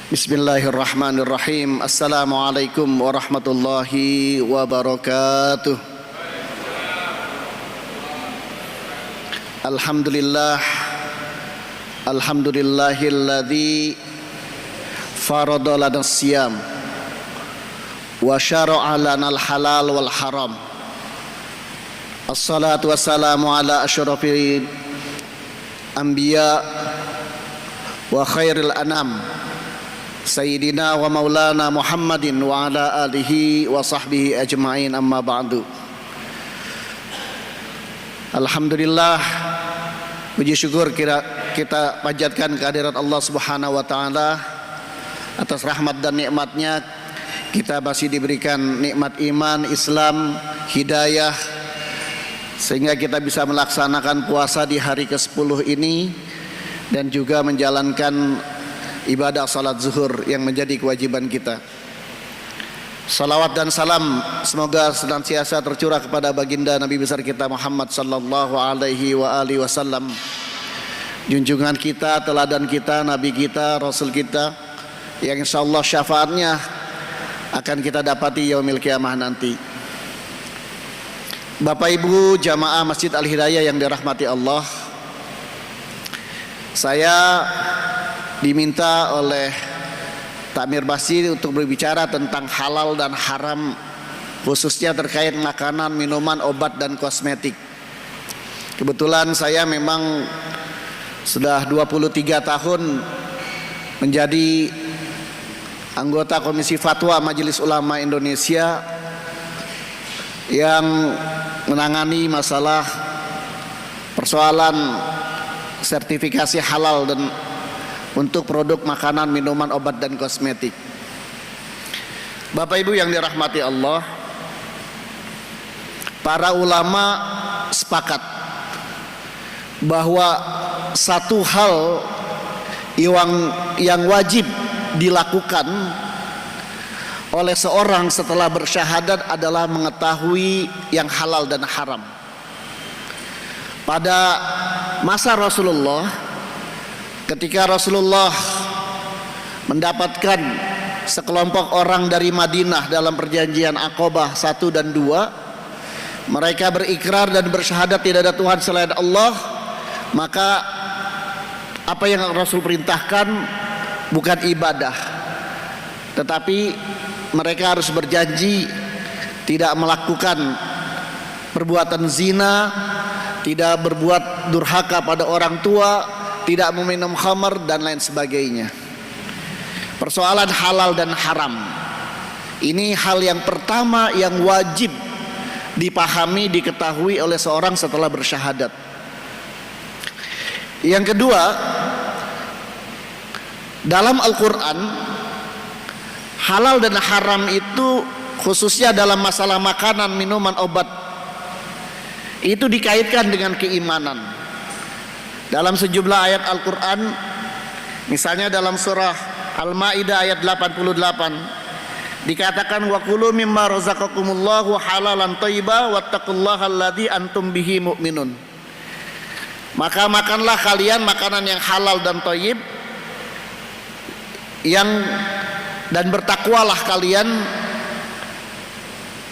Bismillahirrahmanirrahim. Assalamualaikum warahmatullahi wabarakatuh. Alhamdulillah. Alhamdulillahilladzi farada lana siyam wa syara'a lana al-halal wal haram. Assalatu wassalamu ala asyrafil anbiya wa khairil anam Sayyidina wa maulana Muhammadin wa ala alihi wa sahbihi ajma'in, amma ba'du. Alhamdulillah, puji syukur kita panjatkan kehadirat Allah Subhanahu wa taala atas rahmat dan nikmatnya. Kita masih diberikan nikmat iman, Islam, hidayah, sehingga kita bisa melaksanakan puasa di hari ke-10 ini dan juga menjalankan ibadah salat zuhur yang menjadi kewajiban kita. Salawat dan salam semoga senantiasa tercurah kepada baginda Nabi besar kita Muhammad sallallahu alaihi wasallam, junjungan kita, teladan kita, Nabi kita, Rasul kita, yang insyaallah syafaatnya akan kita dapati yaumil kiamah nanti. Bapak Ibu jamaah Masjid Al-Hidayah yang dirahmati Allah, saya diminta oleh Takmir Masjid untuk berbicara tentang halal dan haram, khususnya terkait makanan, minuman, obat, dan kosmetik. Kebetulan saya memang sudah 23 tahun menjadi anggota Komisi Fatwa Majelis Ulama Indonesia yang menangani masalah persoalan sertifikasi halal dan untuk produk makanan, minuman, obat, dan kosmetik. Bapak Ibu yang dirahmati Allah, para ulama sepakat bahwa satu hal yang wajib dilakukan oleh seorang setelah bersyahadat adalah mengetahui yang halal dan haram. Pada masa Rasulullah, ketika Rasulullah mendapatkan sekelompok orang dari Madinah dalam perjanjian Aqabah 1 dan 2, mereka berikrar dan bersyahadat tidak ada Tuhan selain Allah, maka apa yang Rasul perintahkan bukan ibadah, tetapi mereka harus berjanji tidak melakukan perbuatan zina, tidak berbuat durhaka pada orang tua, tidak meminum khamar, dan lain sebagainya. Persoalan halal dan haram ini hal yang pertama yang wajib dipahami, diketahui oleh seorang setelah bersyahadat. Yang kedua, dalam Al-Quran, halal dan haram itu khususnya dalam masalah makanan, minuman, obat, itu dikaitkan dengan keimanan. Dalam sejumlah ayat Al-Quran, misalnya dalam surah Al-Ma'idah ayat 88, dikatakan wa kulu mimma razaqakumullahu halalan thayyiba wattaqullaha alladzi antum bihi mu'minun. Maka makanlah kalian makanan yang halal dan thayyib, dan bertakwalah kalian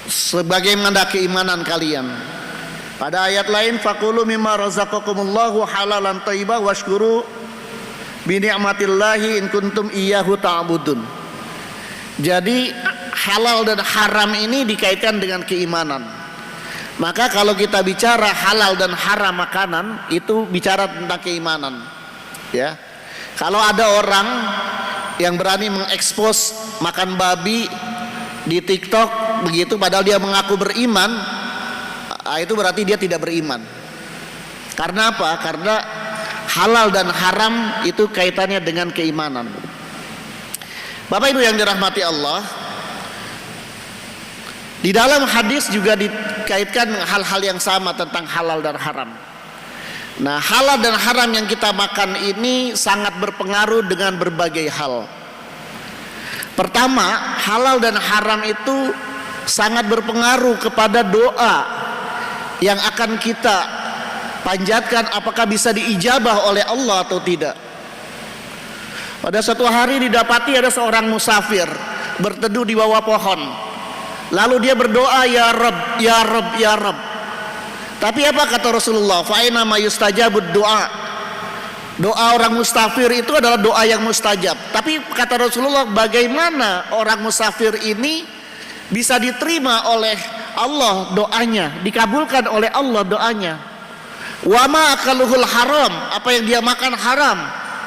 sebagaimana keimanan kalian. Pada ayat lain, faqulu mimma razaqakumullahu halalan thayyiba washkuru bi ni'matillahi in kuntum iyyahu ta'budun. Jadi halal dan haram ini dikaitkan dengan keimanan. Maka kalau kita bicara halal dan haram makanan, itu bicara tentang keimanan, ya. Kalau ada orang yang berani mengekspos makan babi di TikTok begitu padahal dia mengaku beriman, itu berarti dia tidak beriman. Karena apa? Karena halal dan haram itu kaitannya dengan keimanan. Bapak Ibu yang dirahmati Allah, di dalam hadis juga dikaitkan dengan hal-hal yang sama tentang halal dan haram. Nah, halal dan haram yang kita makan ini sangat berpengaruh dengan berbagai hal. Pertama, halal dan haram itu sangat berpengaruh kepada doa yang akan kita panjatkan, apakah bisa diijabah oleh Allah atau tidak. Pada suatu hari didapati ada seorang musafir berteduh di bawah pohon. Lalu dia berdoa, ya Rabb, ya Rabb, ya Rabb. Tapi apa kata Rasulullah? Fa aina ma yustajabud doa. Doa orang musafir itu adalah doa yang mustajab. Tapi kata Rasulullah, bagaimana orang musafir ini bisa diterima oleh Allah doanya, dikabulkan oleh Allah doanya? Wa ma akaluhul haram, apa yang dia makan haram.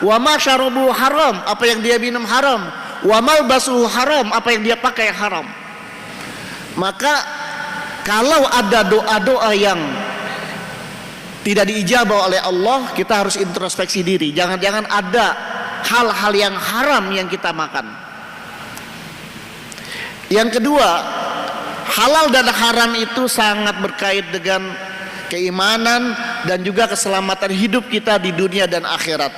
Wa ma syarabu haram, apa yang dia minum haram. Wa malbasuhu haram, apa yang dia pakai haram. Maka kalau ada doa-doa yang tidak diijabah oleh Allah, kita harus introspeksi diri. Jangan-jangan ada hal-hal yang haram yang kita makan. Yang kedua, halal dan haram itu sangat berkait dengan keimanan dan juga keselamatan hidup kita di dunia dan akhirat.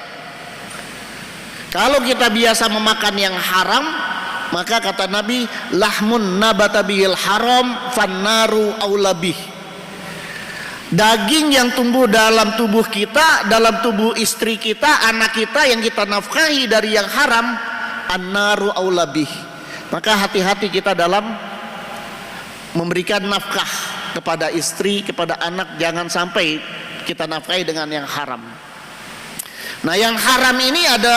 Kalau kita biasa memakan yang haram, maka kata Nabi, lahmun nabata bihil haram fannaru aulabih. Daging yang tumbuh dalam tubuh kita, dalam tubuh istri kita, anak kita yang kita nafkahi dari yang haram, annaru aulabih. Maka hati-hati kita dalam memberikan nafkah kepada istri, kepada anak, jangan sampai kita nafkahi dengan yang haram. Nah, yang haram ini ada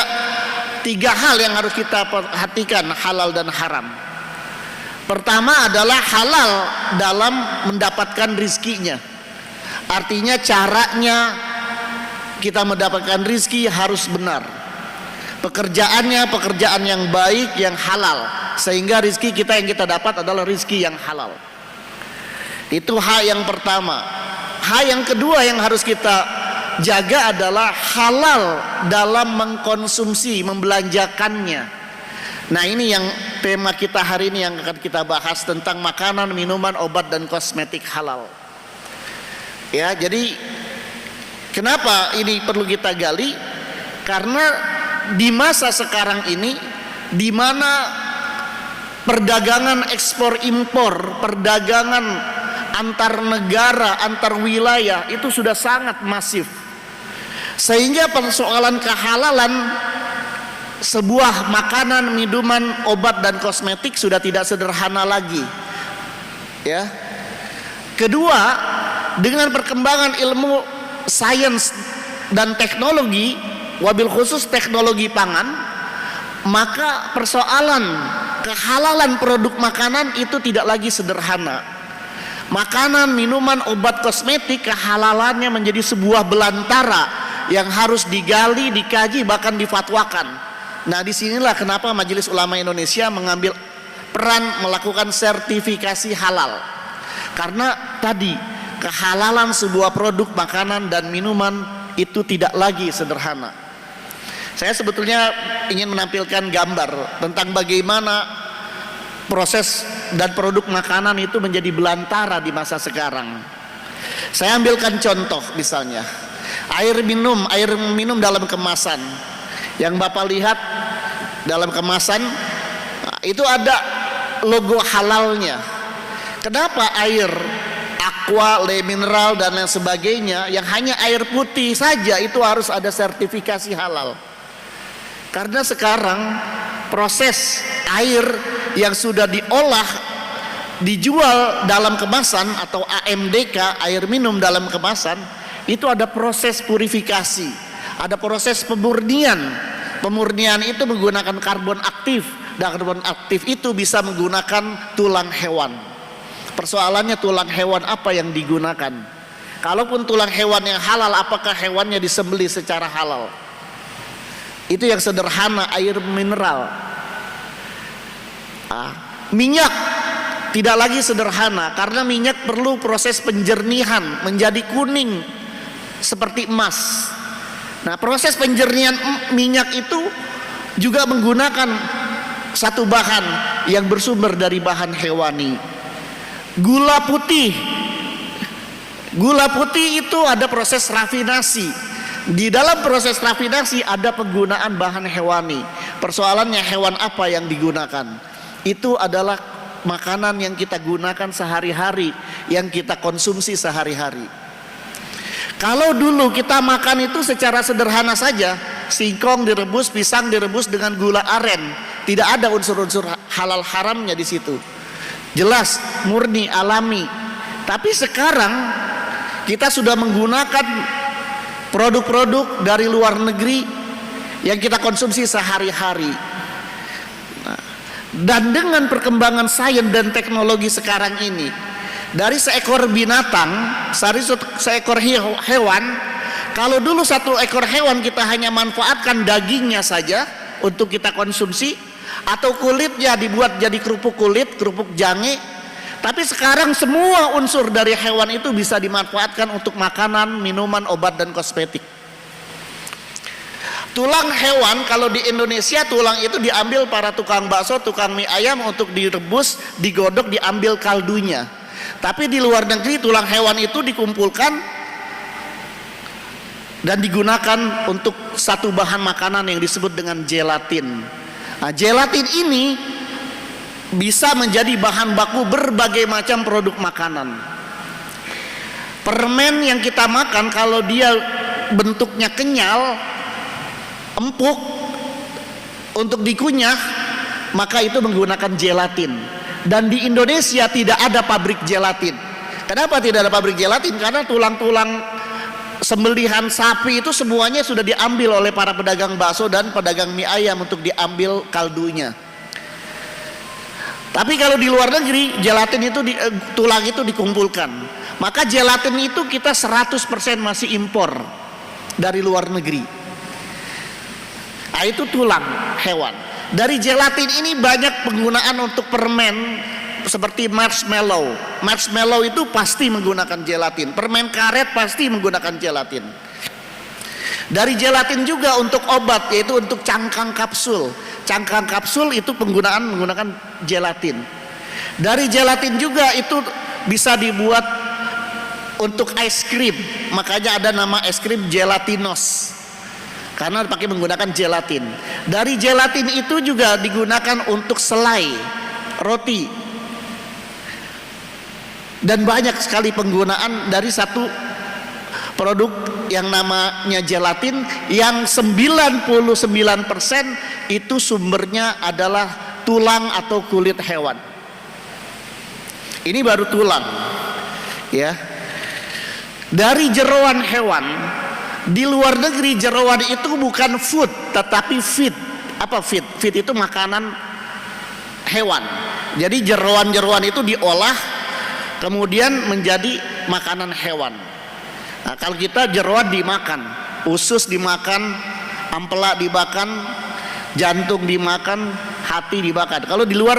3 hal yang harus kita perhatikan, halal dan haram. Pertama adalah halal dalam mendapatkan rizkinya. Artinya caranya kita mendapatkan rizki harus benar. Pekerjaannya pekerjaan yang baik, yang halal, sehingga rizki kita yang kita dapat adalah rizki yang halal. Itu hal yang pertama. Hal yang kedua yang harus kita jaga adalah halal dalam mengkonsumsi, membelanjakannya. Nah, ini yang tema kita hari ini yang akan kita bahas, tentang makanan, minuman, obat dan kosmetik halal. Ya, jadi kenapa ini perlu kita gali? Karena di masa sekarang ini, di mana perdagangan ekspor impor, perdagangan antar negara, antar wilayah itu sudah sangat masif, sehingga persoalan kehalalan sebuah makanan, minuman, obat dan kosmetik sudah tidak sederhana lagi. Ya. Kedua, dengan perkembangan ilmu sains dan teknologi, wabil khusus teknologi pangan, maka persoalan kehalalan produk makanan itu tidak lagi sederhana. Makanan, minuman, obat, kosmetik, kehalalannya menjadi sebuah belantara yang harus digali, dikaji, bahkan difatwakan. Nah, disinilah kenapa Majelis Ulama Indonesia mengambil peran melakukan sertifikasi halal. Karena tadi kehalalan sebuah produk makanan dan minuman itu tidak lagi sederhana. Saya sebetulnya ingin menampilkan gambar tentang bagaimana proses dan produk makanan itu menjadi belantara di masa sekarang. Saya ambilkan contoh, misalnya air minum dalam kemasan. Yang Bapak lihat dalam kemasan itu ada logo halalnya. Kenapa air aqua, le mineral dan lain sebagainya yang hanya air putih saja itu harus ada sertifikasi halal? Karena sekarang proses air yang sudah diolah dijual dalam kemasan atau AMDK, air minum dalam kemasan, itu ada proses purifikasi, ada proses pemurnian. Pemurnian itu menggunakan karbon aktif, dan karbon aktif itu bisa menggunakan tulang hewan. Persoalannya tulang hewan apa yang digunakan? Kalaupun tulang hewan yang halal, apakah hewannya disembelih secara halal? Itu yang sederhana, air mineral. Minyak tidak lagi sederhana, karena minyak perlu proses penjernihan menjadi kuning seperti emas. Nah, proses penjernihan minyak itu juga menggunakan satu bahan yang bersumber dari bahan hewani. Gula putih itu ada proses rafinasi. Di dalam proses rafinasi ada penggunaan bahan hewani. Persoalannya hewan apa yang digunakan? Itu adalah makanan yang kita gunakan sehari-hari, yang kita konsumsi sehari-hari. Kalau dulu kita makan itu secara sederhana saja, singkong direbus, pisang direbus dengan gula aren. Tidak ada unsur-unsur halal haramnya di situ. Jelas murni alami. Tapi sekarang kita sudah menggunakan produk-produk dari luar negeri yang kita konsumsi sehari-hari. Dan dengan perkembangan sains dan teknologi sekarang ini, dari seekor binatang, seekor hewan, kalau dulu satu ekor hewan kita hanya manfaatkan dagingnya saja untuk kita konsumsi, atau kulitnya dibuat jadi kerupuk kulit, kerupuk jange. Tapi sekarang semua unsur dari hewan itu bisa dimanfaatkan untuk makanan, minuman, obat, dan kosmetik. Tulang hewan, kalau di Indonesia tulang itu diambil para tukang bakso, tukang mie ayam untuk direbus, digodok, diambil kaldunya. Tapi di luar negeri tulang hewan itu dikumpulkan dan digunakan untuk satu bahan makanan yang disebut dengan gelatin. Nah, gelatin ini bisa menjadi bahan baku berbagai macam produk makanan. Permen yang kita makan kalau dia bentuknya kenyal, empuk, untuk dikunyah, maka itu menggunakan gelatin. Dan di Indonesia tidak ada pabrik gelatin. Kenapa tidak ada pabrik gelatin? Karena tulang-tulang sembelihan sapi itu semuanya sudah diambil oleh para pedagang bakso dan pedagang mie ayam untuk diambil kaldunya. Tapi kalau di luar negeri gelatin itu tulang itu dikumpulkan. Maka gelatin itu kita 100% masih impor dari luar negeri. Nah, itu tulang hewan. Dari gelatin ini banyak penggunaan untuk permen seperti marshmallow. Marshmallow itu pasti menggunakan gelatin. Permen karet pasti menggunakan gelatin. Dari gelatin juga untuk obat, yaitu untuk cangkang kapsul. Cangkang kapsul itu menggunakan gelatin. Dari gelatin juga itu bisa dibuat untuk es krim. Makanya ada nama es krim gelatinos, karena pakai menggunakan gelatin. Dari gelatin itu juga digunakan untuk selai, roti. Dan banyak sekali penggunaan dari satu produk yang namanya gelatin, yang 99% itu sumbernya adalah tulang atau kulit hewan. Ini baru tulang, ya. Dari jeroan hewan, di luar negeri jeroan itu bukan food tetapi feed. Apa feed? Feed itu makanan hewan. Jadi jeroan-jeroan itu diolah kemudian menjadi makanan hewan. Nah, kalau kita jeroan dimakan, usus dimakan, ampela dimakan, jantung dimakan, hati dimakan. Kalau di luar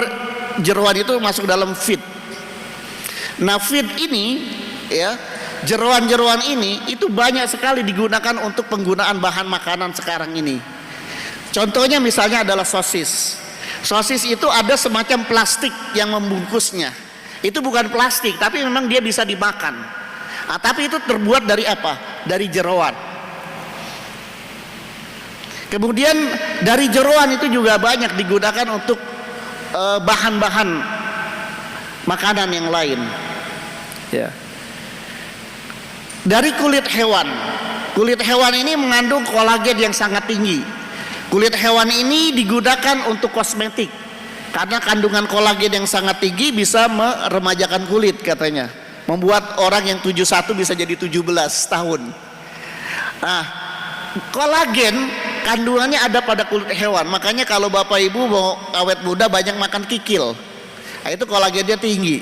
jeroan itu masuk dalam feed. Nah, feed ini, ya, jeroan-jeroan ini itu banyak sekali digunakan untuk penggunaan bahan makanan sekarang ini. Contohnya misalnya adalah sosis. Sosis itu ada semacam plastik yang membungkusnya. Itu bukan plastik, tapi memang dia bisa dimakan. Nah, tapi itu terbuat dari apa? Dari jeroan. Kemudian dari jeroan itu juga banyak digunakan untuk bahan-bahan makanan yang lain. Ya. Dari kulit hewan. Kulit hewan ini mengandung kolagen yang sangat tinggi. Kulit hewan ini digunakan untuk kosmetik. Karena kandungan kolagen yang sangat tinggi bisa meremajakan kulit katanya. Membuat orang yang 71 bisa jadi 17 tahun. Nah, kolagen kandungannya ada pada kulit hewan. Makanya kalau bapak ibu mau awet muda banyak makan kikil. Nah, itu kolagennya tinggi.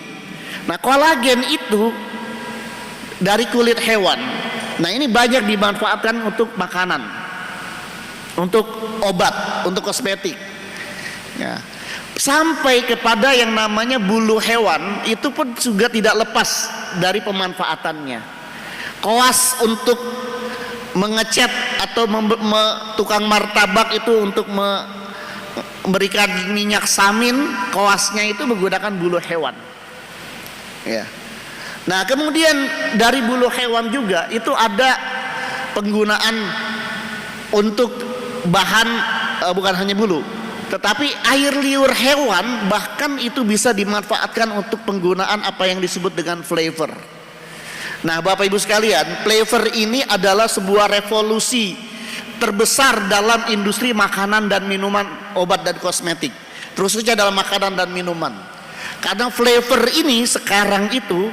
Nah, kolagen itu dari kulit hewan. Nah, ini banyak dimanfaatkan untuk makanan, untuk obat, untuk kosmetik. Ya. Sampai kepada yang namanya bulu hewan itu pun juga tidak lepas dari pemanfaatannya. Koas untuk mengecat atau tukang martabak itu untuk memberikan minyak samin, koasnya itu menggunakan bulu hewan. Ya. Nah, kemudian dari bulu hewan juga itu ada penggunaan untuk bahan bukan hanya bulu, tetapi air liur hewan bahkan itu bisa dimanfaatkan untuk penggunaan apa yang disebut dengan flavor. Nah, Bapak Ibu sekalian, flavor ini adalah sebuah revolusi terbesar dalam industri makanan dan minuman, obat dan kosmetik, terusnya dalam makanan dan minuman. Karena flavor ini sekarang itu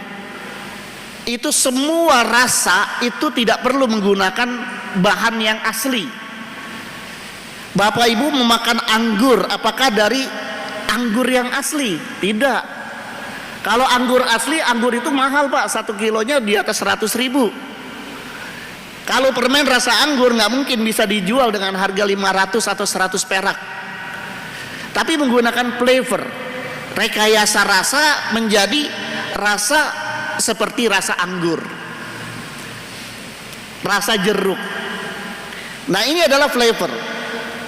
semua rasa itu tidak perlu menggunakan bahan yang asli. Bapak Ibu memakan anggur, apakah dari anggur yang asli? Tidak. Kalau anggur asli, anggur itu mahal Pak, 1 kilonya di atas 100.000. Kalau permen rasa anggur nggak mungkin bisa dijual dengan harga 500 atau 100 perak. Tapi menggunakan flavor, rekayasa rasa menjadi rasa seperti rasa anggur, rasa jeruk. Nah, ini adalah flavor,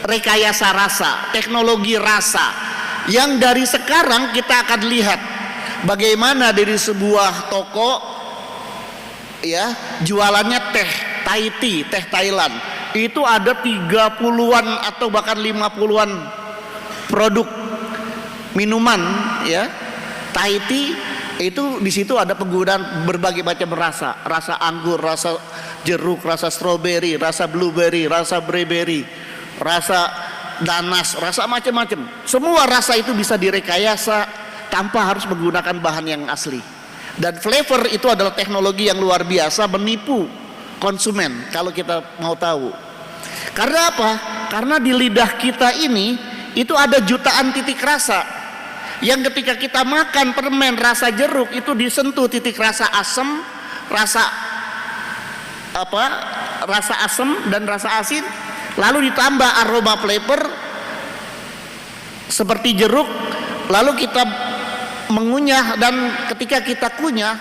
rekayasa rasa, teknologi rasa yang dari sekarang kita akan lihat bagaimana dari sebuah toko ya jualannya teh Thai tea, teh Thailand, itu ada 30-an atau bahkan 50-an produk minuman ya Thai tea. Itu di situ ada penggunaan berbagai macam rasa, rasa anggur, rasa jeruk, rasa stroberi, rasa blueberry, rasa berry, rasa nanas, rasa macam-macam. Semua rasa itu bisa direkayasa tanpa harus menggunakan bahan yang asli. Dan flavor itu adalah teknologi yang luar biasa menipu konsumen kalau kita mau tahu. Karena apa? Karena di lidah kita ini itu ada jutaan titik rasa. Yang ketika kita makan permen rasa jeruk itu disentuh titik rasa asam, rasa apa? Rasa asam dan rasa asin, lalu ditambah aroma flavor seperti jeruk, lalu kita mengunyah, dan ketika kita kunyah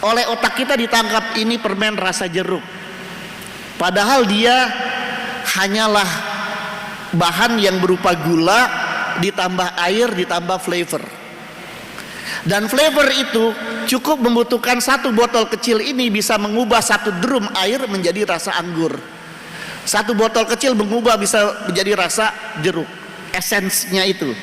oleh otak kita ditangkap ini permen rasa jeruk. Padahal dia hanyalah bahan yang berupa gula ditambah air ditambah flavor. Dan flavor itu cukup membutuhkan 1 botol kecil ini bisa mengubah 1 drum air menjadi rasa anggur. 1 botol kecil mengubah bisa menjadi rasa jeruk. Esensnya itu.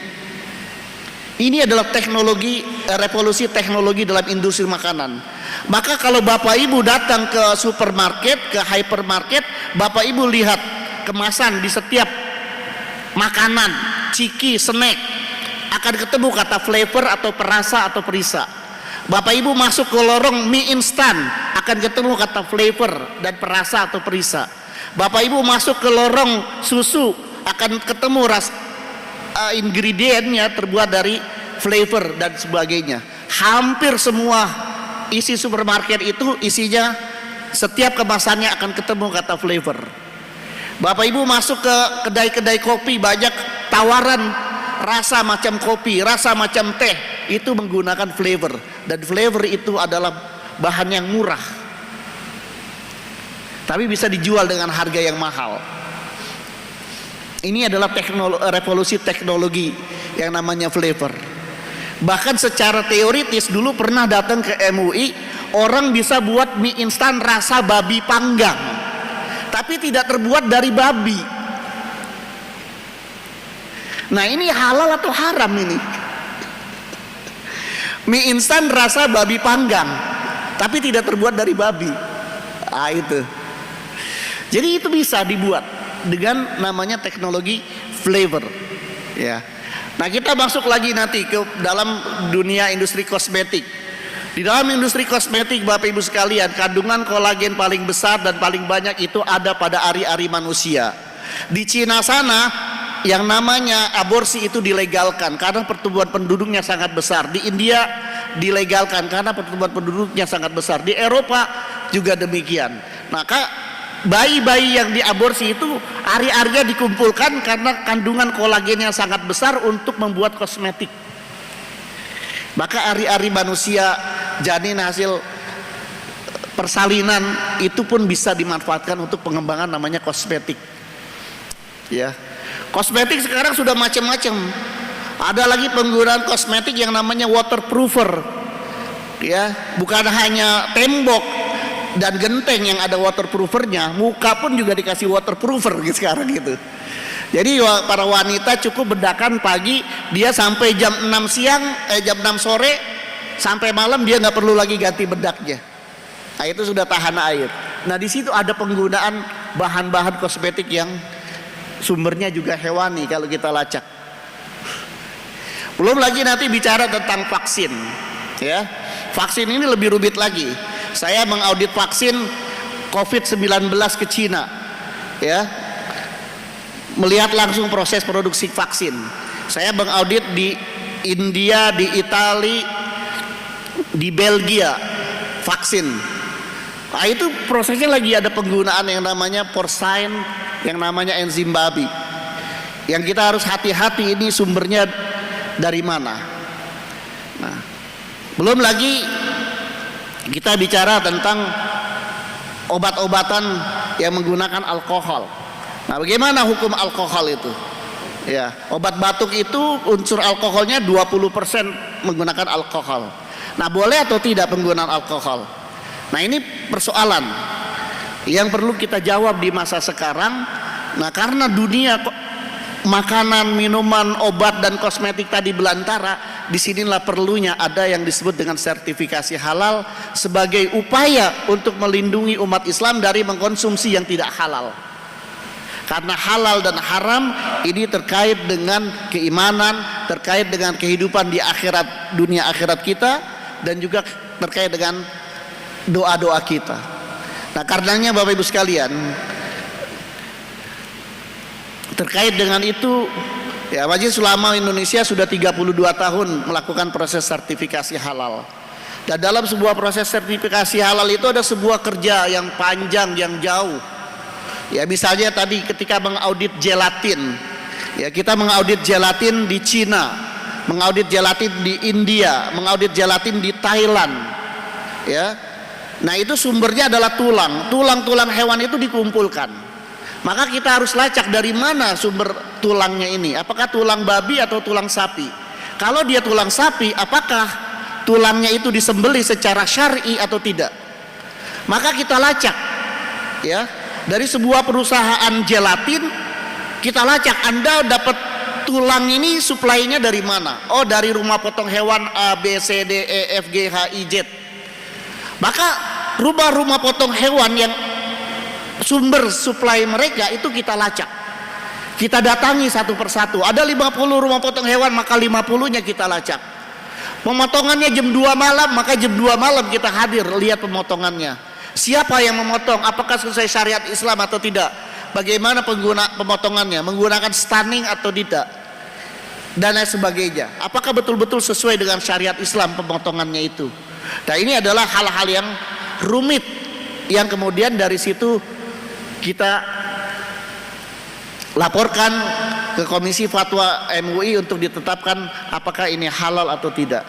Ini adalah teknologi, revolusi teknologi dalam industri makanan. Maka kalau Bapak Ibu datang ke supermarket, ke hypermarket, Bapak Ibu lihat kemasan di setiap makanan, ciki, snack, akan ketemu kata flavor atau perasa atau perisa. Bapak Ibu masuk ke lorong mie instan, akan ketemu kata flavor dan perasa atau perisa. Bapak Ibu masuk ke lorong susu, akan ketemu ingredientnya terbuat dari flavor dan sebagainya. Hampir semua isi supermarket itu isinya, setiap kemasannya akan ketemu kata flavor. Bapak Ibu masuk ke kedai-kedai kopi, banyak tawaran rasa macam kopi, rasa macam teh, itu menggunakan flavor. Dan flavor itu adalah bahan yang murah, tapi bisa dijual dengan harga yang mahal. Ini adalah revolusi teknologi yang namanya flavor. Bahkan secara teoritis dulu pernah datang ke MUI, orang bisa buat mie instan rasa babi panggang, tapi tidak terbuat dari babi. Nah, ini halal atau haram ini? Mie instan rasa babi panggang, tapi tidak terbuat dari babi. Ah, itu. Jadi itu bisa dibuat dengan namanya teknologi flavor. Ya. Nah, kita masuk lagi nanti ke dalam dunia industri kosmetik. Di dalam industri kosmetik, Bapak Ibu sekalian, kandungan kolagen paling besar dan paling banyak itu ada pada ari-ari manusia. Di Cina sana yang namanya aborsi itu dilegalkan karena pertumbuhan penduduknya sangat besar. Di India dilegalkan karena pertumbuhan penduduknya sangat besar. Di Eropa juga demikian. Maka bayi-bayi yang diaborsi itu ari-arinya dikumpulkan karena kandungan kolagennya sangat besar untuk membuat kosmetik. Maka ari-ari manusia, janin hasil persalinan itu pun bisa dimanfaatkan untuk pengembangan namanya kosmetik. Ya, kosmetik sekarang sudah macam-macam. Ada lagi penggunaan kosmetik yang namanya waterproofer. Ya, bukan hanya tembok dan genteng yang ada waterproofernya, muka pun juga dikasih waterproofer gitu sekarang gitu. Jadi para wanita cukup bedakan pagi, dia sampai jam 6 siang, jam 6 sore sampai malam dia nggak perlu lagi ganti bedaknya. Nah, itu sudah tahan air. Nah, di situ ada penggunaan bahan-bahan kosmetik yang sumbernya juga hewani kalau kita lacak. Belum lagi nanti bicara tentang vaksin, ya. Vaksin ini lebih rumit lagi. Saya mengaudit vaksin COVID-19 ke Cina, ya. Melihat langsung proses produksi vaksin. Saya mengaudit di India, di Italia, di Belgia vaksin. Nah, itu prosesnya lagi ada penggunaan yang namanya porcine, yang namanya enzim babi. Yang kita harus hati-hati ini sumbernya dari mana. Nah, belum lagi kita bicara tentang obat-obatan yang menggunakan alkohol. Nah, bagaimana hukum alkohol itu? Ya, obat batuk itu unsur alkoholnya 20% menggunakan alkohol. Nah, boleh atau tidak penggunaan alkohol? Nah, ini persoalan yang perlu kita jawab di masa sekarang. Nah, karena dunia makanan, minuman, obat dan kosmetik tadi belantara, disinilah perlunya ada yang disebut dengan sertifikasi halal sebagai upaya untuk melindungi umat Islam dari mengkonsumsi yang tidak halal. Karena halal dan haram ini terkait dengan keimanan, terkait dengan kehidupan di akhirat, dunia akhirat kita, dan juga terkait dengan doa-doa kita. Nah, karenanya Bapak Ibu sekalian, terkait dengan itu, ya, Majelis Ulama Indonesia sudah 32 tahun melakukan proses sertifikasi halal. Dan dalam sebuah proses sertifikasi halal itu ada sebuah kerja yang panjang, yang jauh. Ya, misalnya tadi ketika mengaudit gelatin, ya, kita mengaudit gelatin di Cina, mengaudit gelatin di India, mengaudit gelatin di Thailand, ya. Nah, itu sumbernya adalah tulang hewan itu dikumpulkan. Maka kita harus lacak dari mana sumber tulangnya ini. Apakah tulang babi atau tulang sapi? Kalau dia tulang sapi, apakah tulangnya itu disembelih secara syar'i atau tidak? Maka kita lacak, ya. Dari sebuah perusahaan gelatin, kita lacak, Anda dapat tulang ini suplainya dari mana? Oh, dari rumah potong hewan A, B, C, D, E, F, G, H, I, Z. Maka rumah-rumah potong hewan yang sumber suplai mereka itu kita lacak, kita datangi satu persatu. Ada 50 rumah potong hewan, maka 50-nya kita lacak. Pemotongannya jam 2 malam, maka jam 2 malam kita hadir lihat pemotongannya. Siapa yang memotong, apakah sesuai syariat Islam atau tidak, bagaimana pemotongannya, menggunakan stunning atau tidak, dan lain sebagainya. Apakah betul-betul sesuai dengan syariat Islam pemotongannya itu. Nah, ini adalah hal-hal yang rumit yang kemudian dari situ kita laporkan ke Komisi Fatwa MUI untuk ditetapkan apakah ini halal atau tidak,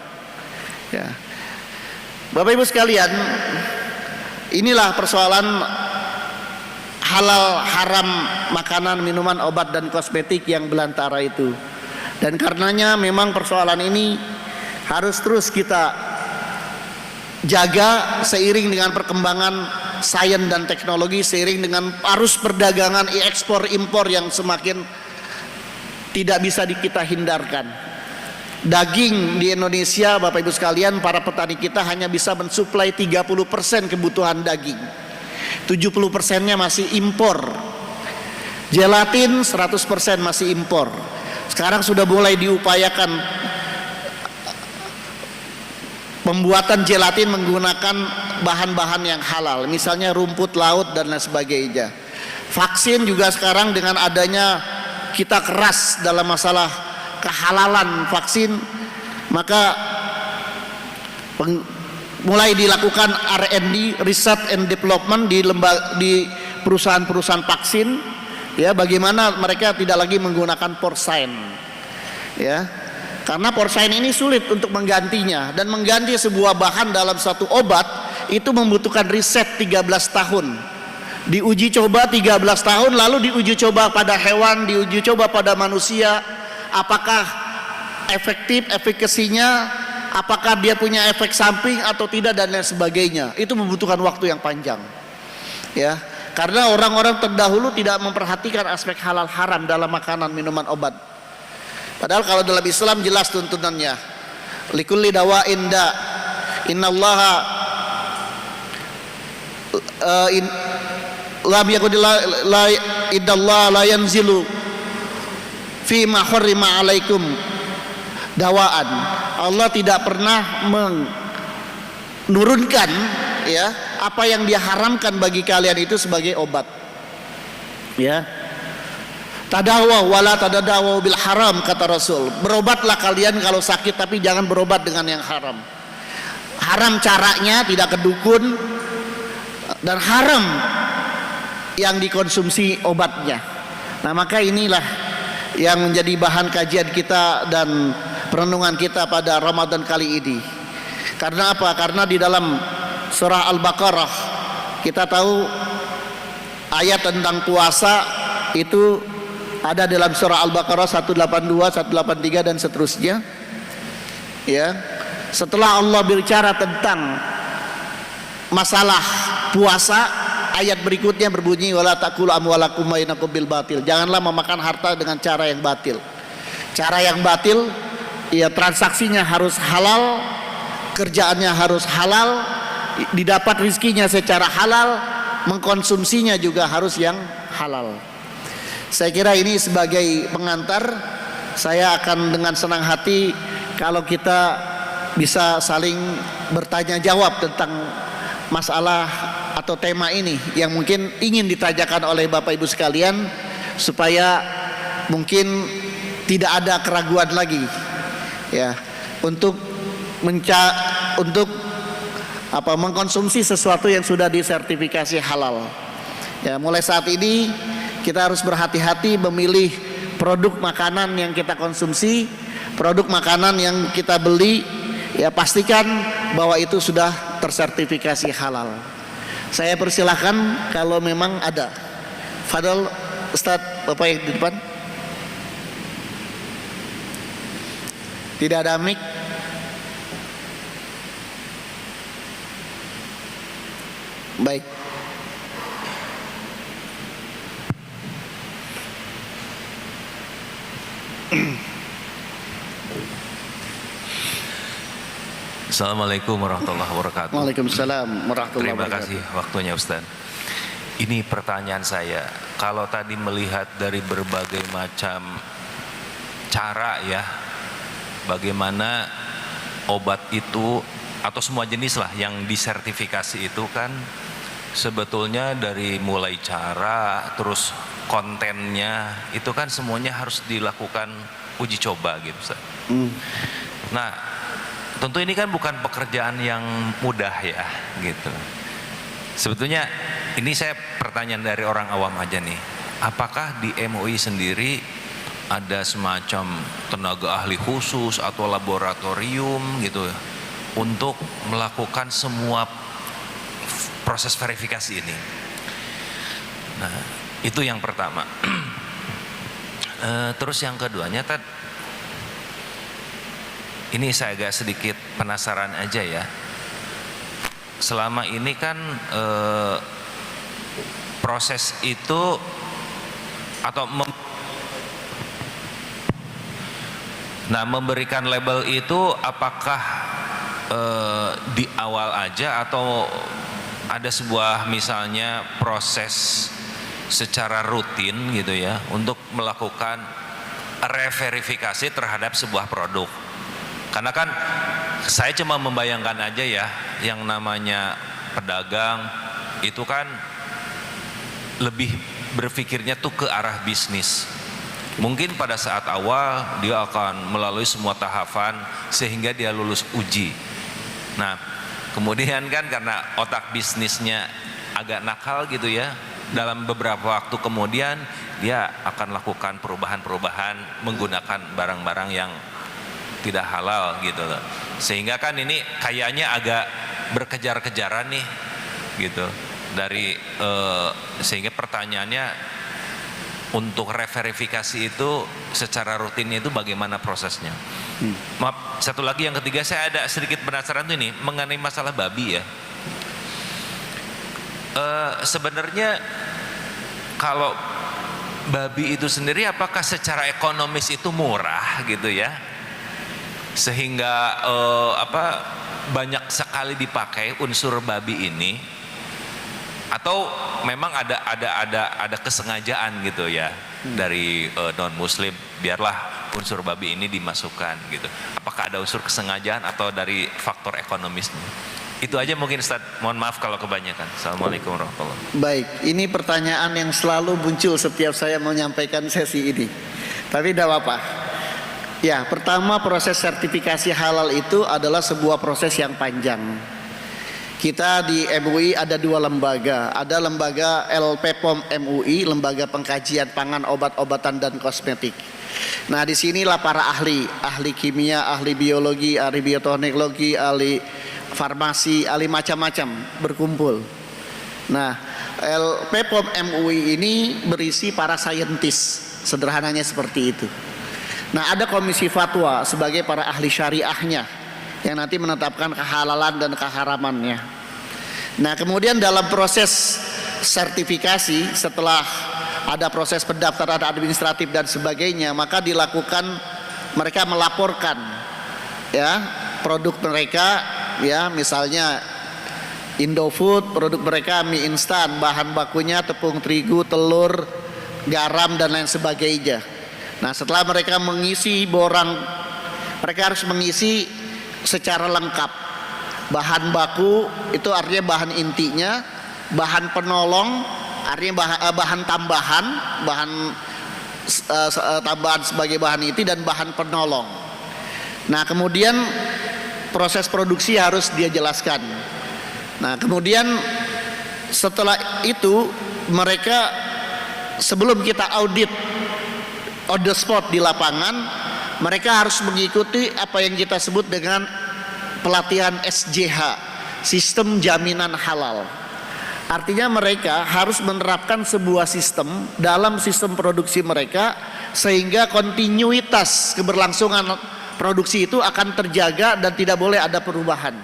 ya. Bapak Ibu sekalian, inilah persoalan halal haram makanan, minuman, obat dan kosmetik yang belantara itu. Dan karenanya memang persoalan ini harus terus kita jaga seiring dengan perkembangan sains dan teknologi, seiring dengan arus perdagangan ekspor impor yang semakin tidak bisa kita hindarkan. Daging di Indonesia, Bapak Ibu sekalian, para petani kita hanya bisa mensuplai 30% kebutuhan daging, 70%-nya masih impor. Gelatin 100% masih impor. Sekarang sudah mulai diupayakan pembuatan gelatin menggunakan bahan-bahan yang halal, misalnya rumput laut dan lain sebagainya. Vaksin juga sekarang dengan adanya kita keras dalam masalah kehalalan vaksin, maka mulai dilakukan R&D, research and development di perusahaan-perusahaan vaksin, ya, bagaimana mereka tidak lagi menggunakan porcine, ya. Karena porcine ini sulit untuk menggantinya, dan mengganti sebuah bahan dalam satu obat itu membutuhkan riset 13 tahun. Diuji coba 13 tahun, lalu diuji coba pada hewan, diuji coba pada manusia, apakah efektif, efikasinya, apakah dia punya efek samping atau tidak dan lain sebagainya. Itu membutuhkan waktu yang panjang, ya. Karena orang-orang terdahulu tidak memperhatikan aspek halal haram dalam makanan, minuman, obat. Padahal kalau dalam Islam jelas tuntunannya. Likulli dawa'in da. Innallaha lam yakun la idallah la yanzilu fi ma harrima alaikum dawaan. Allah tidak pernah menurunkan ya apa yang dia haramkan bagi kalian itu sebagai obat. Ya. Tadawaw wala tadadawaw bil haram, kata Rasul. Berobatlah kalian kalau sakit, tapi jangan berobat dengan yang haram. Haram caranya, tidak kedukun, dan haram yang dikonsumsi obatnya. Nah, maka inilah yang menjadi bahan kajian kita dan perenungan kita pada Ramadan kali ini. Karena apa? Karena di dalam surah Al-Baqarah kita tahu ayat tentang puasa itu ada dalam surah Al-Baqarah 182, 183 dan seterusnya. Ya. Setelah Allah berbicara tentang masalah puasa, ayat berikutnya berbunyi wala taqulu amwalakum bainakum bil batil. Janganlah memakan harta dengan cara yang batil. Cara yang batil ya transaksinya harus halal, kerjaannya harus halal, didapat rizkinya secara halal, mengkonsumsinya juga harus yang halal. Saya kira ini sebagai pengantar, saya akan dengan senang hati kalau kita bisa saling bertanya jawab tentang masalah atau tema ini yang mungkin ingin ditanyakan oleh Bapak Ibu sekalian, supaya mungkin tidak ada keraguan lagi ya untuk mengkonsumsi sesuatu yang sudah disertifikasi halal. Ya, mulai saat ini kita harus berhati-hati memilih produk makanan yang kita konsumsi, produk makanan yang kita beli, ya pastikan bahwa itu sudah tersertifikasi halal. Saya persilahkan kalau memang ada. Fadal, Ustadz, Bapak yang di depan. Tidak ada mic. Baik. Assalamualaikum warahmatullahi wabarakatuh. Waalaikumsalam warahmatullahi Terima wabarakatuh. kasih waktunya Ustaz. Ini pertanyaan saya, kalau tadi melihat dari berbagai macam cara ya, bagaimana obat itu atau semua jenis lah yang disertifikasi itu kan sebetulnya dari mulai cara terus kontennya itu kan semuanya harus dilakukan uji coba gitu Ustaz. Nah, tentu ini kan bukan pekerjaan yang mudah ya gitu. Sebetulnya ini saya pertanyaan dari orang awam aja nih. Apakah di MUI sendiri ada semacam tenaga ahli khusus atau laboratorium gitu untuk melakukan semua proses verifikasi ini? Nah, itu yang pertama. Terus yang keduanya ini saya agak sedikit penasaran aja ya. Selama ini kan proses itu atau memberikan label itu apakah di awal aja atau ada sebuah misalnya proses secara rutin gitu ya untuk melakukan reverifikasi terhadap sebuah produk? Karena kan saya cuma membayangkan aja ya, yang namanya pedagang itu kan lebih berpikirnya tuh ke arah bisnis. Mungkin pada saat awal dia akan melalui semua tahapan sehingga dia lulus uji. Nah, kemudian kan karena otak bisnisnya agak nakal gitu ya, dalam beberapa waktu kemudian dia akan lakukan perubahan-perubahan menggunakan barang-barang yang tidak halal gitu loh. Sehingga kan ini kayaknya agak berkejar-kejaran nih gitu dari sehingga pertanyaannya untuk reverifikasi itu secara rutin itu bagaimana prosesnya? Maaf, satu lagi yang ketiga, saya ada sedikit penasaran tuh ini mengenai masalah babi ya. Sebenarnya kalau babi itu sendiri apakah secara ekonomis itu murah gitu ya? Sehingga banyak sekali dipakai unsur babi ini. Atau memang ada kesengajaan gitu ya dari non muslim, biarlah unsur babi ini dimasukkan gitu. Apakah ada unsur kesengajaan atau dari faktor ekonomisnya? Itu aja mungkin Ustaz. Mohon maaf kalau kebanyakan. Assalamualaikum warahmatullahi wabarakatuh. Baik, ini pertanyaan yang selalu muncul setiap saya menyampaikan sesi ini. Tapi tidak apa-apa. Ya, pertama, proses sertifikasi halal itu adalah sebuah proses yang panjang. Kita di MUI ada dua lembaga. Ada lembaga LPPOM MUI, Lembaga Pengkajian Pangan, Obat-obatan dan Kosmetik. Nah, disinilah para ahli kimia, ahli biologi, ahli bioteknologi, ahli farmasi, ahli macam-macam berkumpul. Nah, LPPOM MUI ini berisi para saintis, sederhananya seperti itu. Nah, ada komisi fatwa sebagai para ahli syariahnya yang nanti menetapkan kehalalan dan keharamannya. Nah, kemudian dalam proses sertifikasi, setelah ada proses pendaftaran administratif dan sebagainya, maka dilakukan, mereka melaporkan ya produk mereka, ya misalnya Indofood, produk mereka mie instan, bahan bakunya tepung terigu, telur, garam dan lain sebagainya. Nah, setelah mereka mengisi borang, mereka harus mengisi secara lengkap bahan baku, itu artinya bahan intinya, bahan penolong artinya bahan tambahan, tambahan sebagai bahan inti, dan bahan penolong. Nah, kemudian proses produksi harus dia jelaskan. Nah, kemudian setelah itu mereka, sebelum kita audit on the spot di lapangan, mereka harus mengikuti apa yang kita sebut dengan pelatihan SJH, Sistem Jaminan Halal. Artinya mereka harus menerapkan sebuah sistem dalam sistem produksi mereka, sehingga kontinuitas keberlangsungan produksi itu akan terjaga dan tidak boleh ada perubahan.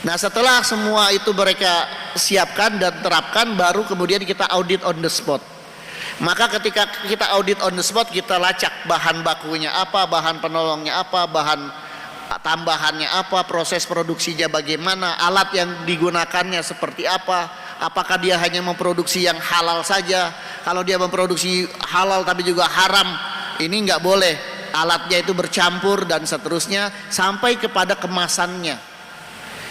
Nah, setelah semua itu mereka siapkan dan terapkan, baru kemudian kita audit on the spot. Maka ketika kita audit on the spot, kita lacak bahan bakunya apa, bahan penolongnya apa, bahan tambahannya apa, proses produksinya bagaimana, alat yang digunakannya seperti apa, apakah dia hanya memproduksi yang halal saja. Kalau dia memproduksi halal tapi juga haram, ini nggak boleh, alatnya itu bercampur dan seterusnya, sampai kepada kemasannya.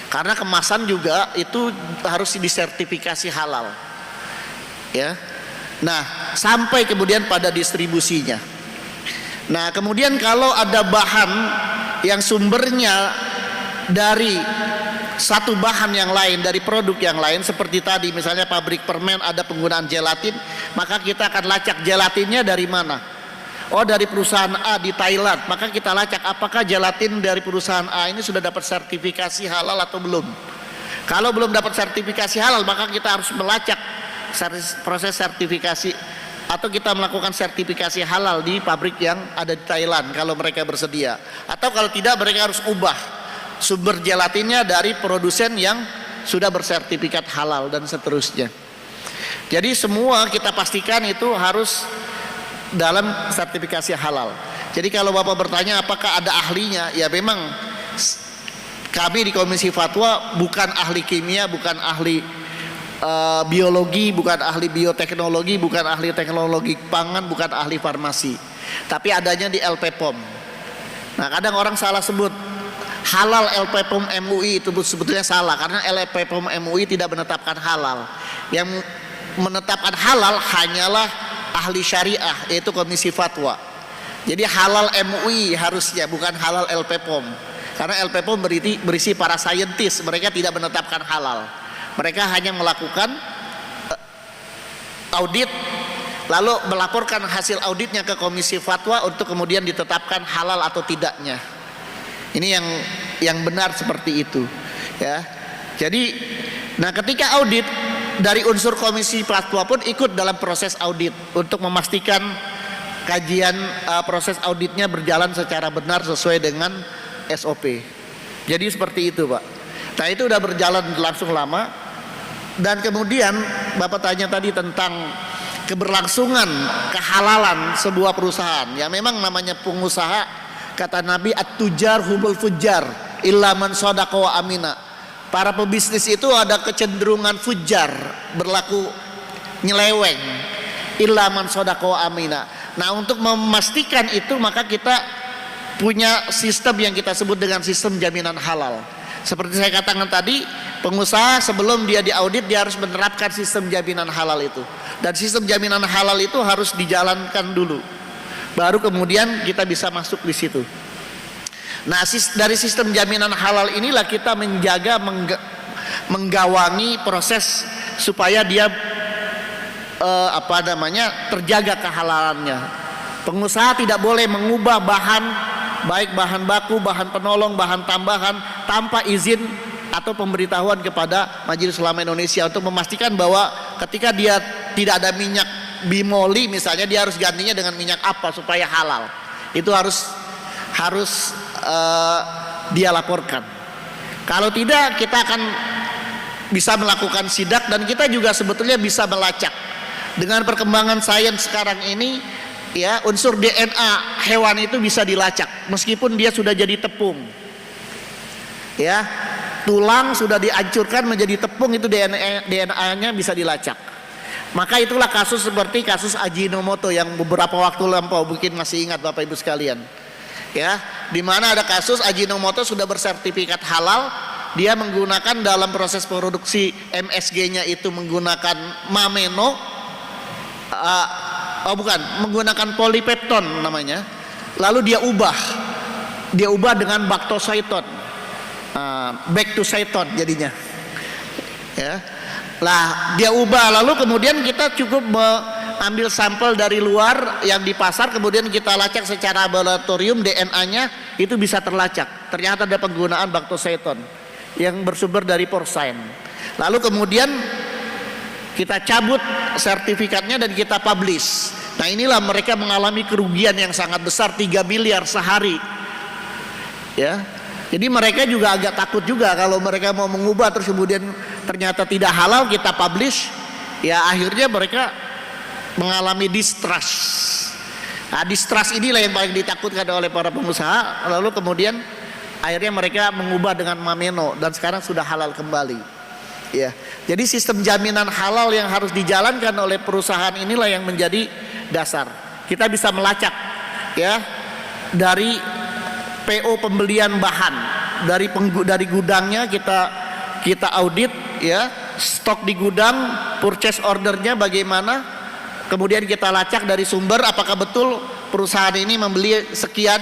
Karena kemasan juga itu harus disertifikasi halal, ya. Nah, sampai kemudian pada distribusinya. Nah, kemudian kalau ada bahan yang sumbernya dari satu bahan yang lain, dari produk yang lain, seperti tadi misalnya pabrik permen ada penggunaan gelatin, maka kita akan lacak gelatinnya dari mana. Oh, dari perusahaan A di Thailand, maka kita lacak apakah gelatin dari perusahaan A ini sudah dapat sertifikasi halal atau belum. Kalau belum dapat sertifikasi halal, maka kita harus melacak proses sertifikasi, atau kita melakukan sertifikasi halal di pabrik yang ada di Thailand kalau mereka bersedia. Atau kalau tidak, mereka harus ubah sumber gelatinnya dari produsen yang sudah bersertifikat halal dan seterusnya. Jadi semua kita pastikan itu harus dalam sertifikasi halal. Jadi kalau Bapak bertanya apakah ada ahlinya, ya memang kami di Komisi Fatwa bukan ahli kimia, bukan ahli biologi, bukan ahli bioteknologi, bukan ahli teknologi pangan, bukan ahli farmasi, tapi adanya di LPPOM. Nah, kadang orang salah sebut halal LPPOM MUI, itu sebetulnya salah, karena LPPOM MUI tidak menetapkan halal. Yang menetapkan halal hanyalah ahli syariah, yaitu Komisi Fatwa. Jadi halal MUI harusnya, bukan halal LPPOM, karena LPPOM berisi para saintis, mereka tidak menetapkan halal. Mereka hanya melakukan audit, lalu melaporkan hasil auditnya ke Komisi Fatwa untuk kemudian ditetapkan halal atau tidaknya. Ini yang benar seperti itu, ya. Jadi, nah ketika audit, dari unsur Komisi Fatwa pun ikut dalam proses audit untuk memastikan kajian proses auditnya berjalan secara benar sesuai dengan SOP. Jadi seperti itu, Pak. Nah, itu udah berjalan langsung lama. Dan kemudian Bapak tanya tadi tentang keberlangsungan kehalalan sebuah perusahaan. Ya memang namanya pengusaha, kata Nabi, at-tujar humul fujar illa man sadaqa wa amina. para pebisnis itu ada kecenderungan fujar, berlaku nyeleweng. Illa man sodaqo amina. Nah, untuk memastikan itu maka kita punya sistem yang kita sebut dengan sistem jaminan halal. Seperti saya katakan tadi, pengusaha sebelum dia diaudit dia harus menerapkan sistem jaminan halal itu. Dan sistem jaminan halal itu harus dijalankan dulu. Baru kemudian kita bisa masuk di situ. Nah, dari sistem jaminan halal inilah kita menjaga, menggawangi proses supaya dia terjaga kehalalannya. Pengusaha tidak boleh mengubah bahan, baik bahan baku, bahan penolong, bahan tambahan tanpa izin atau pemberitahuan kepada Majelis Ulama Indonesia untuk memastikan bahwa ketika dia tidak ada minyak bimoli misalnya, dia harus gantinya dengan minyak apa supaya halal. Itu harus dia laporkan. Kalau tidak, kita akan bisa melakukan sidak, dan kita juga sebetulnya bisa melacak. Dengan perkembangan sains sekarang ini, ya, unsur DNA hewan itu bisa dilacak meskipun dia sudah jadi tepung. Ya, tulang sudah dihancurkan menjadi tepung, itu DNA-nya bisa dilacak. Maka itulah kasus seperti kasus Ajinomoto yang beberapa waktu lampau, mungkin masih ingat Bapak Ibu sekalian. Ya, di mana ada kasus Ajinomoto sudah bersertifikat halal, dia menggunakan dalam proses produksi MSG-nya itu menggunakan mameno, menggunakan polipepton namanya. Lalu dia ubah dengan baktosaiton, back to saiton jadinya. Ya, lah dia ubah. Lalu kemudian kita cukup ambil sampel dari luar yang di pasar, kemudian kita lacak secara laboratorium, DNA-nya itu bisa terlacak. Ternyata ada penggunaan baktosaiton yang bersumber dari porcine. Lalu kemudian kita cabut sertifikatnya dan kita publish. Nah, inilah mereka mengalami kerugian yang sangat besar, 3 miliar sehari. Ya. Jadi mereka juga agak takut juga kalau mereka mau mengubah terus kemudian ternyata tidak halal, kita publish, ya akhirnya mereka mengalami distrust. Nah, distrust inilah yang paling ditakutkan oleh para pengusaha. Lalu kemudian akhirnya mereka mengubah dengan mameno dan sekarang sudah halal kembali. Ya, jadi sistem jaminan halal yang harus dijalankan oleh perusahaan inilah yang menjadi dasar. Kita bisa melacak, ya, dari PO pembelian bahan, dari gudangnya kita audit, ya, stok di gudang, purchase ordernya bagaimana, kemudian kita lacak dari sumber apakah betul perusahaan ini membeli sekian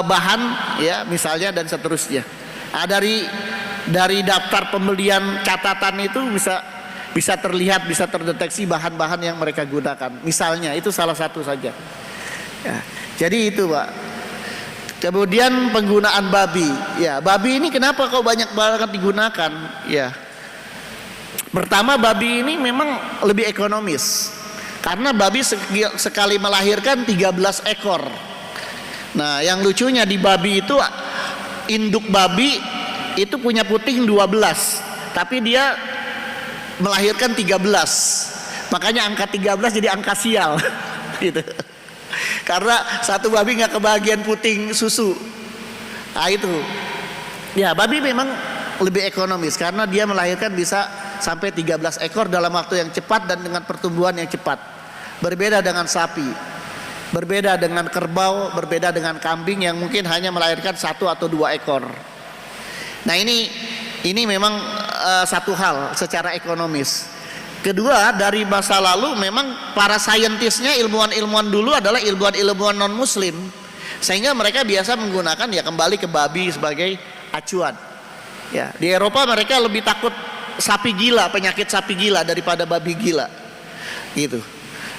bahan, ya, misalnya, dan seterusnya. Nah, dari daftar pembelian catatan itu bisa terlihat, bisa terdeteksi bahan-bahan yang mereka gunakan. Misalnya itu salah satu saja. Ya, jadi itu, Pak. Kemudian penggunaan babi. Ya, babi ini kenapa kok banyak banget digunakan? Ya. Pertama, babi ini memang lebih ekonomis. Karena babi sekali melahirkan 13 ekor. Nah, yang lucunya di babi itu, induk babi itu punya puting 12, tapi dia melahirkan 13. Makanya angka 13 jadi angka sial. Gitu. Karena satu babi nggak kebagian puting susu. Nah, itu. Ya, babi memang lebih ekonomis karena dia melahirkan bisa sampai 13 ekor dalam waktu yang cepat dan dengan pertumbuhan yang cepat. Berbeda dengan sapi, berbeda dengan kerbau, berbeda dengan kambing yang mungkin hanya melahirkan 1 atau 2 ekor. Nah, ini memang satu hal secara ekonomis. Kedua, dari masa lalu memang para saintisnya, ilmuwan-ilmuwan dulu adalah ilmuwan-ilmuwan non muslim, sehingga mereka biasa menggunakan, ya, kembali ke babi sebagai acuan. Ya, di Eropa mereka lebih takut sapi gila, penyakit sapi gila daripada babi gila. Gitu.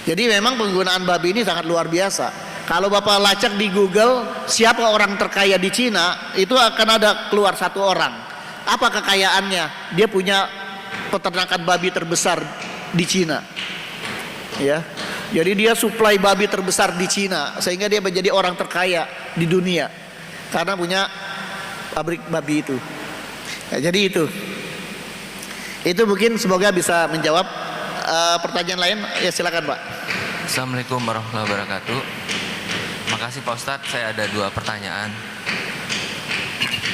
Jadi memang penggunaan babi ini sangat luar biasa. Kalau Bapak lacak di Google siapa orang terkaya di Cina, itu akan ada keluar satu orang. Apa kekayaannya? Dia punya peternakan babi terbesar di Cina. Ya. Jadi dia suplai babi terbesar di Cina sehingga dia menjadi orang terkaya di dunia karena punya pabrik babi itu. Ya, jadi itu mungkin semoga bisa menjawab pertanyaan lain. Ya, silakan, Pak. Assalamualaikum warahmatullahi wabarakatuh. Makasih Pak Ustadz, saya ada 2 pertanyaan.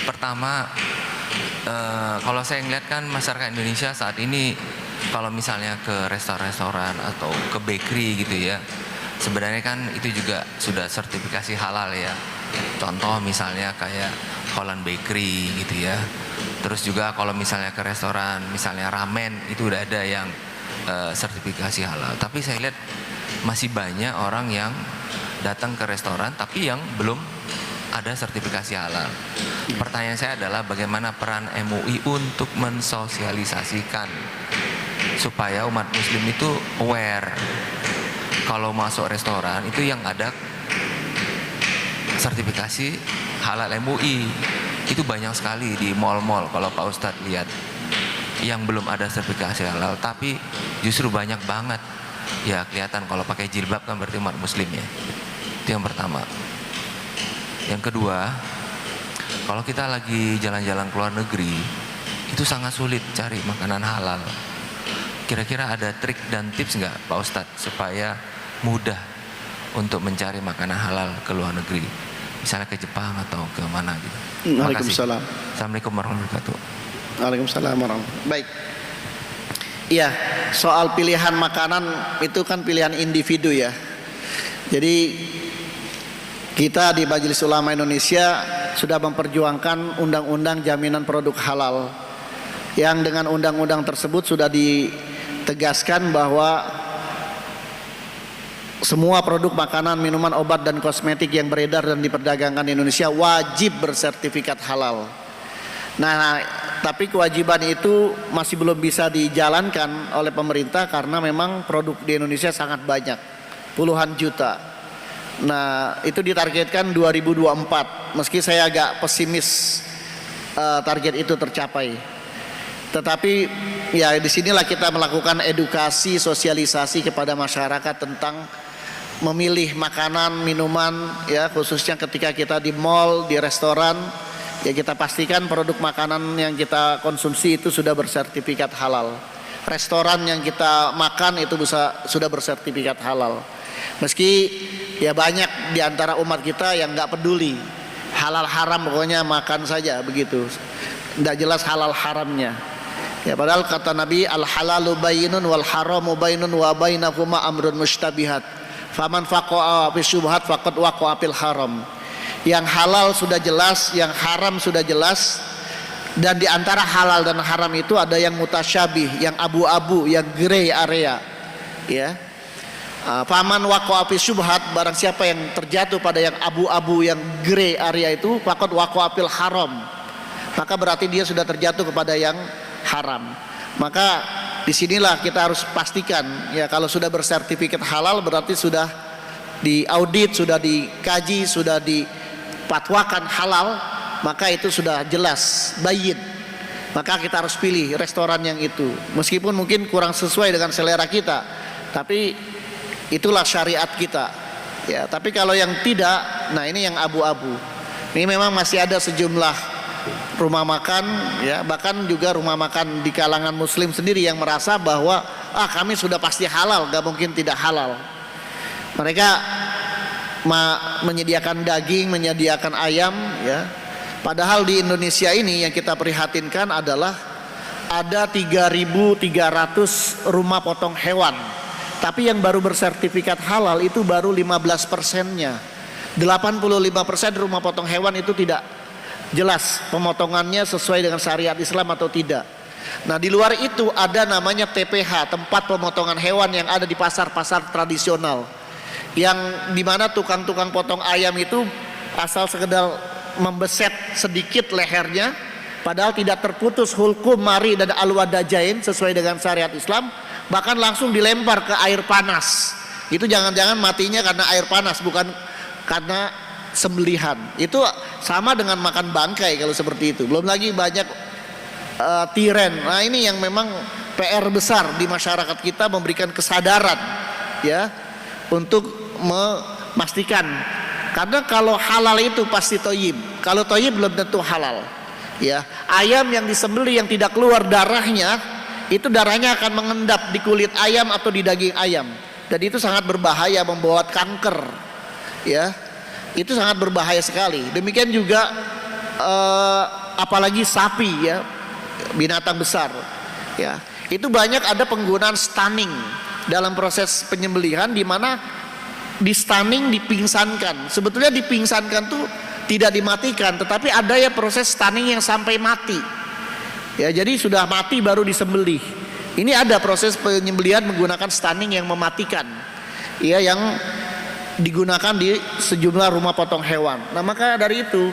Pertama, kalau saya ngeliat kan masyarakat Indonesia saat ini kalau misalnya ke restoran-restoran atau ke bakery gitu ya, sebenarnya kan itu juga sudah sertifikasi halal ya. Contoh misalnya kayak Holland Bakery gitu ya. Terus juga kalau misalnya ke restoran, misalnya ramen itu udah ada yang sertifikasi halal. Tapi saya lihat masih banyak orang yang datang ke restoran tapi yang belum ada sertifikasi halal. Pertanyaan saya adalah bagaimana peran MUI untuk mensosialisasikan supaya umat muslim itu aware kalau masuk restoran itu yang ada sertifikasi halal MUI. Itu banyak sekali di mal-mal kalau Pak Ustadz lihat yang belum ada sertifikasi halal, tapi justru banyak banget. Ya kelihatan kalau pakai jilbab kan berarti umat muslim ya. Itu yang pertama. Yang kedua, kalau kita lagi jalan-jalan ke luar negeri, itu sangat sulit cari makanan halal. Kira-kira ada trik dan tips nggak Pak Ustadz supaya mudah untuk mencari makanan halal ke luar negeri? Misalnya ke Jepang atau ke mana gitu. Waalaikumsalam. Assalamualaikum warahmatullahi wabarakatuh. Waalaikumsalam warahmatullahi wabarakatuh. Baik. Iya, soal pilihan makanan itu kan pilihan individu ya. Jadi kita di Majelis Ulama Indonesia sudah memperjuangkan undang-undang jaminan produk halal, yang dengan undang-undang tersebut sudah ditegaskan bahwa semua produk makanan, minuman, obat, dan kosmetik yang beredar dan diperdagangkan di Indonesia wajib bersertifikat halal. Nah, tapi kewajiban itu masih belum bisa dijalankan oleh pemerintah karena memang produk di Indonesia sangat banyak, puluhan juta. Nah, itu ditargetkan 2024. Meski saya agak pesimis target itu tercapai. Tetapi ya disinilah kita melakukan edukasi, sosialisasi kepada masyarakat tentang memilih makanan, minuman ya, khususnya ketika kita di mall, di restoran, ya kita pastikan produk makanan yang kita konsumsi itu sudah bersertifikat halal. Restoran yang kita makan itu sudah bersertifikat halal. Meski ya banyak di antara umat kita yang nggak peduli halal haram, pokoknya makan saja begitu, nggak jelas halal haramnya. Ya padahal kata Nabi, al halalu bayyinun wal haramu bayyinun wa bainahuma amrun mustabihat. Faman faqa'a fi syubhat faqad waqa'a fil haram. Yang halal sudah jelas, yang haram sudah jelas, dan di antara halal dan haram itu ada yang mutasyabih, yang abu-abu, yang gray area. Ya. Faman waqa'a fi syubhat, barang siapa yang terjatuh pada yang abu-abu, yang gray area itu, faqad waqa'a fil haram. Maka berarti dia sudah terjatuh kepada yang haram. Maka disinilah kita harus pastikan ya, kalau sudah bersertifikat halal berarti sudah diaudit, sudah dikaji, sudah dipatwakan halal, maka itu sudah jelas bayyin. Maka kita harus pilih restoran yang itu, meskipun mungkin kurang sesuai dengan selera kita, tapi itulah syariat kita ya. Tapi kalau yang tidak, nah ini yang abu-abu. Ini memang masih ada sejumlah rumah makan ya, bahkan juga rumah makan di kalangan muslim sendiri yang merasa bahwa kami sudah pasti halal, gak mungkin tidak halal. Mereka menyediakan daging, menyediakan ayam ya. Padahal di Indonesia ini yang kita prihatinkan adalah ada 3.300 rumah potong hewan, tapi yang baru bersertifikat halal itu baru 15%-nya. 85% rumah potong hewan itu tidak jelas pemotongannya sesuai dengan syariat Islam atau tidak. Nah di luar itu ada namanya TPH, tempat pemotongan hewan yang ada di pasar-pasar tradisional, yang dimana tukang-tukang potong ayam itu asal sekedar membeset sedikit lehernya, padahal tidak terputus hulkum, mari dan al-wadajain sesuai dengan syariat Islam, bahkan langsung dilempar ke air panas. Itu jangan-jangan matinya karena air panas, bukan karena sembelihan. Itu sama dengan makan bangkai kalau seperti itu. Belum lagi banyak tiren. Nah ini yang memang PR besar di masyarakat kita, memberikan kesadaran ya untuk memastikan. Karena kalau halal itu pasti thayyib. Kalau thayyib belum tentu halal. Ya, ayam yang disembelih yang tidak keluar darahnya, itu darahnya akan mengendap di kulit ayam atau di daging ayam. Dan itu sangat berbahaya, membawa kanker. Ya. Itu sangat berbahaya sekali. Demikian juga apalagi sapi ya, binatang besar ya, itu banyak ada penggunaan stunning dalam proses penyembelihan, di mana di stunning, dipingsankan. Sebetulnya dipingsankan tuh tidak dimatikan, tetapi ada ya proses stunning yang sampai mati ya, jadi sudah mati baru disembelih. Ini ada proses penyembelihan menggunakan stunning yang mematikan ya, yang digunakan di sejumlah rumah potong hewan. Nah maka dari itu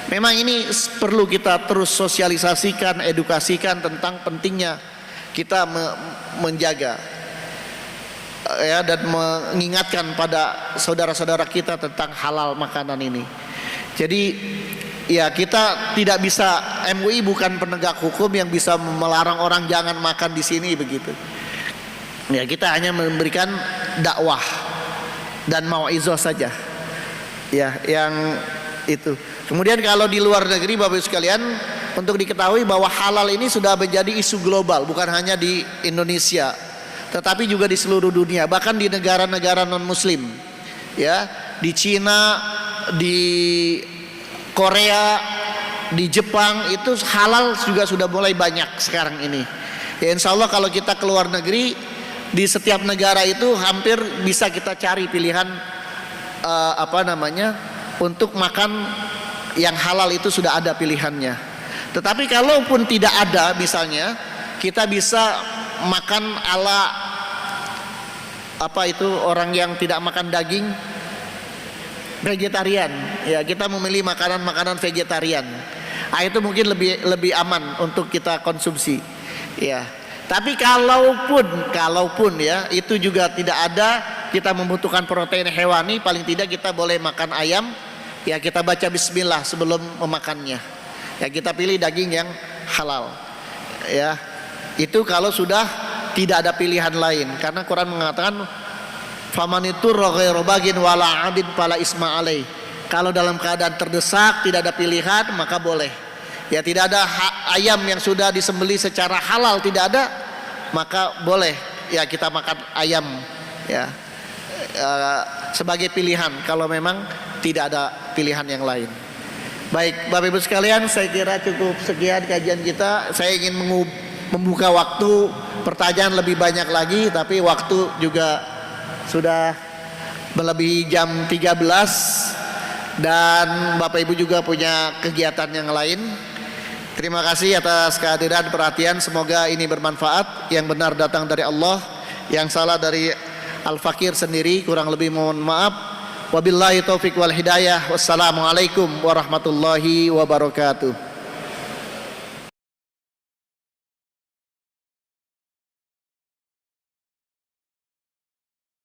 memang ini perlu kita terus sosialisasikan, edukasikan tentang pentingnya kita menjaga ya, dan mengingatkan pada saudara-saudara kita tentang halal makanan ini. Jadi ya, kita tidak bisa, MUI bukan penegak hukum yang bisa melarang orang jangan makan di sini begitu. Ya, kita hanya memberikan dakwah dan mauizah saja. Ya, yang itu. Kemudian kalau di luar negeri Bapak Ibu sekalian, untuk diketahui bahwa halal ini sudah menjadi isu global, bukan hanya di Indonesia, tetapi juga di seluruh dunia, bahkan di negara-negara non muslim. Ya, di Cina, di Korea, di Jepang itu halal juga sudah mulai banyak sekarang ini. Ya insya Allah kalau kita keluar negeri, di setiap negara itu hampir bisa kita cari pilihan untuk makan yang halal, itu sudah ada pilihannya. Tetapi kalaupun tidak ada, misalnya kita bisa makan ala orang yang tidak makan daging, vegetarian ya, kita memilih makanan vegetarian. Itu mungkin lebih aman untuk kita konsumsi ya. Tapi kalaupun ya itu juga tidak ada, kita membutuhkan protein hewani, paling tidak kita boleh makan ayam ya, kita baca bismillah sebelum memakannya ya, kita pilih daging yang halal ya. Itu kalau sudah tidak ada pilihan lain, karena Quran mengatakan famanitur ghairu bagin wala adin fala isma alaih. Kalau dalam keadaan terdesak, tidak ada pilihan, maka boleh. Ya, tidak ada ayam yang sudah disembelih secara halal, tidak ada, maka boleh ya kita makan ayam ya, sebagai pilihan kalau memang tidak ada pilihan yang lain. Baik Bapak Ibu sekalian, saya kira cukup sekian kajian kita. Saya ingin membuka waktu pertanyaan lebih banyak lagi, tapi waktu juga sudah melebihi jam 13 dan Bapak Ibu juga punya kegiatan yang lain. Terima kasih atas kehadiran perhatian, semoga ini bermanfaat. Yang benar datang dari Allah, yang salah dari Al-Fakir sendiri, kurang lebih mohon maaf. Wabillahi taufiq wal hidayah. Wassalamualaikum warahmatullahi wabarakatuh.